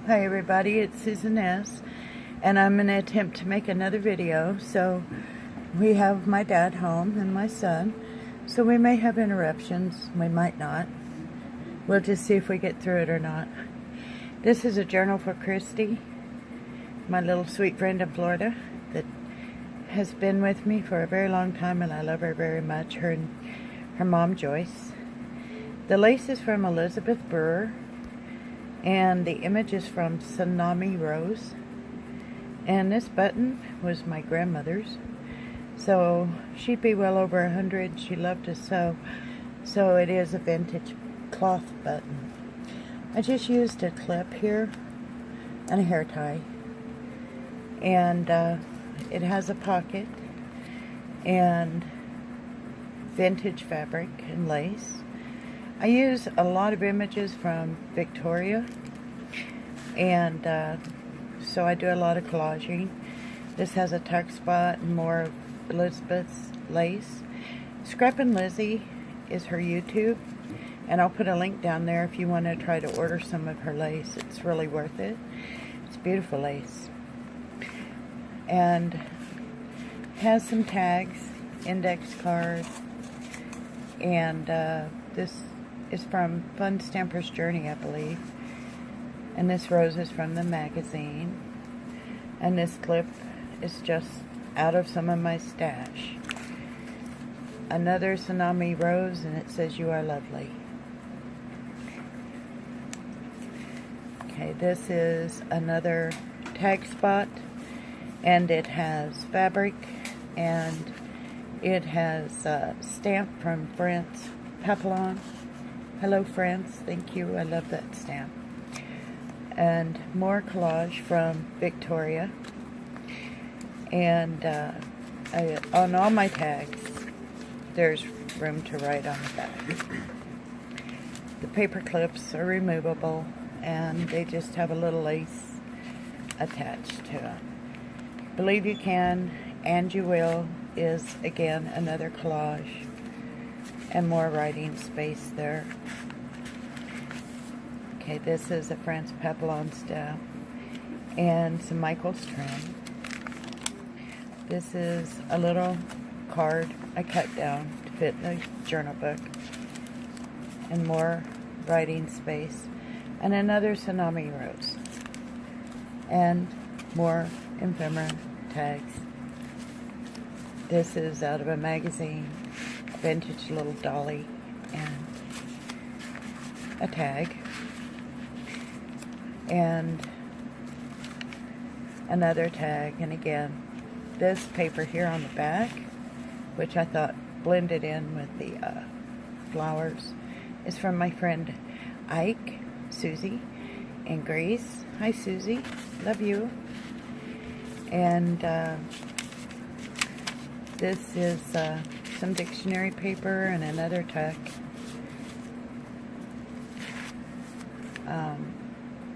Hi everybody, it's Susan S. And I'm going to attempt to make another video. So we have my dad home and my son. So we may have interruptions, we might not. We'll just see if we get through it or not. This is a journal for Kristy, my little sweet friend in Florida that has been with me for a very long time, and I love her very much, her and her mom Joyce. The lace is from Elizabeth Brewer, and the image is from Tsunami Rose. And this button was my grandmother's, so she'd be well over 100. She loved to sew, so it is a vintage cloth button. I just used a clip here and a hair tie, and it has a pocket and vintage fabric and lace. I use a lot of images from Victoria, and so I do a lot of collaging. This has a tuck spot and more of Elizabeth's lace. Scrappin' Lizzie is her YouTube, and I'll put a link down there if you want to try to order some of her lace. It's really worth it. It's beautiful lace. And has some tags, index cards, and this is from Fun Stamper's Journey, I believe. And this rose is from the magazine. And this clip is just out of some of my stash. Another Tsunami Rose, and it says, "You are lovely." Okay, this is another tag spot, and it has fabric, and it has a stamp from France, Papillon. Hello France, thank you, I love that stamp. And more collage from Victoria. And on all my tags, there's room to write on the back. The paper clips are removable, and they just have a little lace attached to them. Believe You Can and You Will is, again, another collage, and more writing space there. Okay, this is a France Papillon stamp and some Michael's trim. This is a little card I cut down to fit in the journal book, and more writing space, and another Tsunami Rose, and more ephemera tags. This is out of a magazine, a vintage little dolly, and a tag, and another tag, and again this paper here on the back, which I thought blended in with the flowers, is from my friend Ike, Susie, in Greece. Hi Susie, love you. And this is some dictionary paper and another tuck.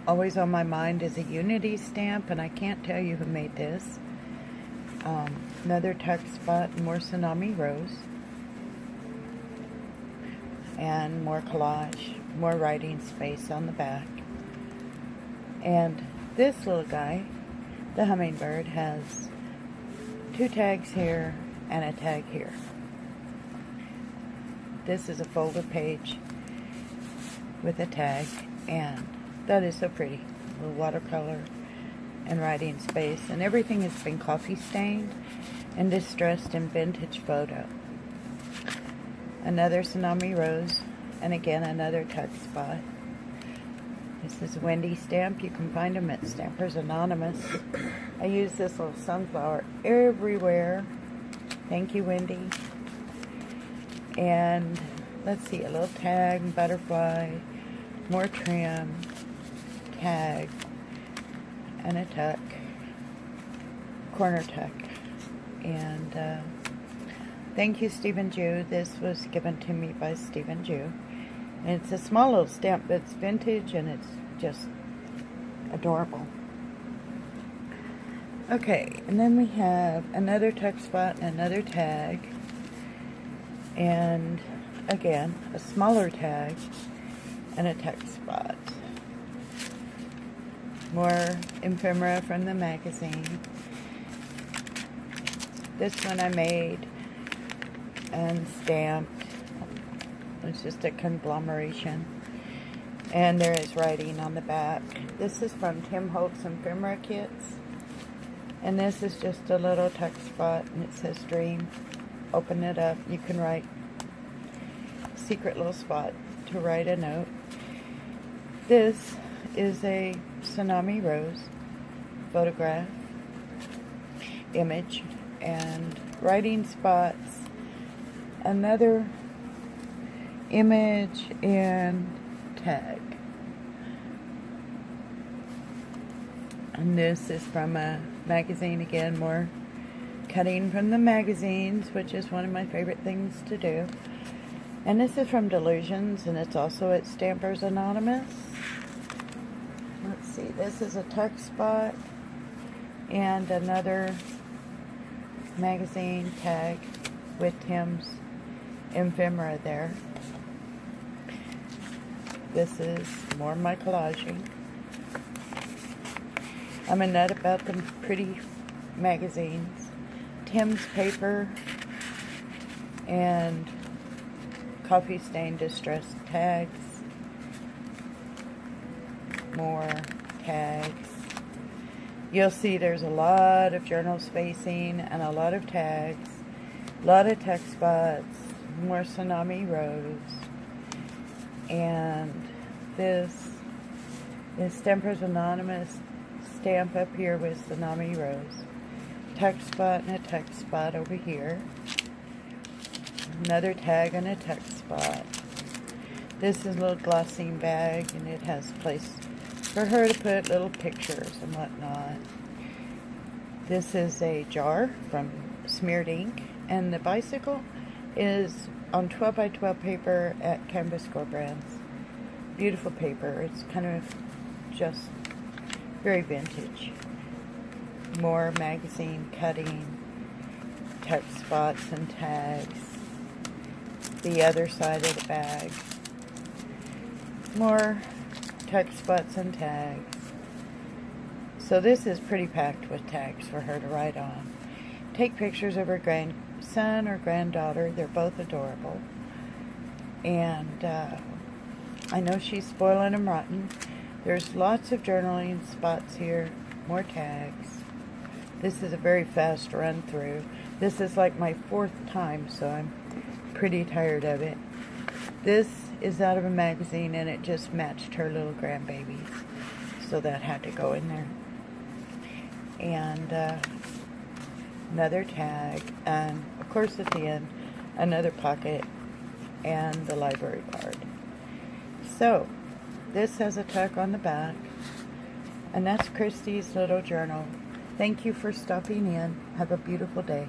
Always on my mind is a Unity stamp, and I can't tell you who made this. Another tuck spot, more Tsunami Rose, and more collage, more writing space on the back. And this little guy, the hummingbird, has two tags here and a tag here. This is a folder page with a tag, and that is so pretty. A little watercolor and writing space, and everything has been coffee stained and distressed in vintage photo. Another Tsunami Rose, and again another tuck spot. This is a Wendy stamp. You can find them at Stampers Anonymous. I use this little sunflower everywhere. Thank you, Wendy. And let's see, a little tag, butterfly, more trim, tag, and a tuck, corner tuck. And thank you, Stephen Jew. This was given to me by Stephen Jew. And it's a small little stamp, but it's vintage, and it's just adorable. Okay, and then we have another tuck spot and another tag, and again a smaller tag and a tuck spot. More ephemera from the magazine. This one I made and stamped. It's just a conglomeration. And there is writing on the back. This is from Tim Holtz Ephemera Kits. And this is just a little text spot, and it says dream. Open it up. You can write secret little spot to write a note. This is a tsunami rose photograph, image, and writing spots. Another image and tag. And this is from a magazine again, more cutting from the magazines, which is one of my favorite things to do. And this is from Delusions, and it's also at Stampers Anonymous. Let's see, this is a tuck spot and another magazine tag with Tim's ephemera there. This is more my collaging. I'm a nut about the pretty magazines. Tim's paper and coffee stain distressed tags. More tags. You'll see there's a lot of journal spacing and a lot of tags. A lot of text spots. More tsunami rose. And this is Stampers Anonymous stamp up here with tsunami rose. Text spot and a text spot over here. Another tag and a text spot. This is a little glossine bag, and it has a place for her to put little pictures and whatnot. This is a jar from Smeared Ink, and the bicycle is on 12 by 12 paper at Canvas Core Brands. Beautiful paper. It's kind of just very vintage. More magazine cutting, text spots and tags. The other side of the bag. More text spots and tags. So this is pretty packed with tags for her to write on. Take pictures of her grandson or granddaughter. They're both adorable. And I know she's spoiling them rotten. There's lots of journaling spots here. More tags. This is a very fast run through. This is like my 4th time, so I'm pretty tired of it. This is out of a magazine, and it just matched her little grandbabies, so that had to go in there. And another tag, and of course at the end another pocket and the library card. So this has a tuck on the back, and that's Kristy's little journal. Thank you for stopping in. Have a beautiful day.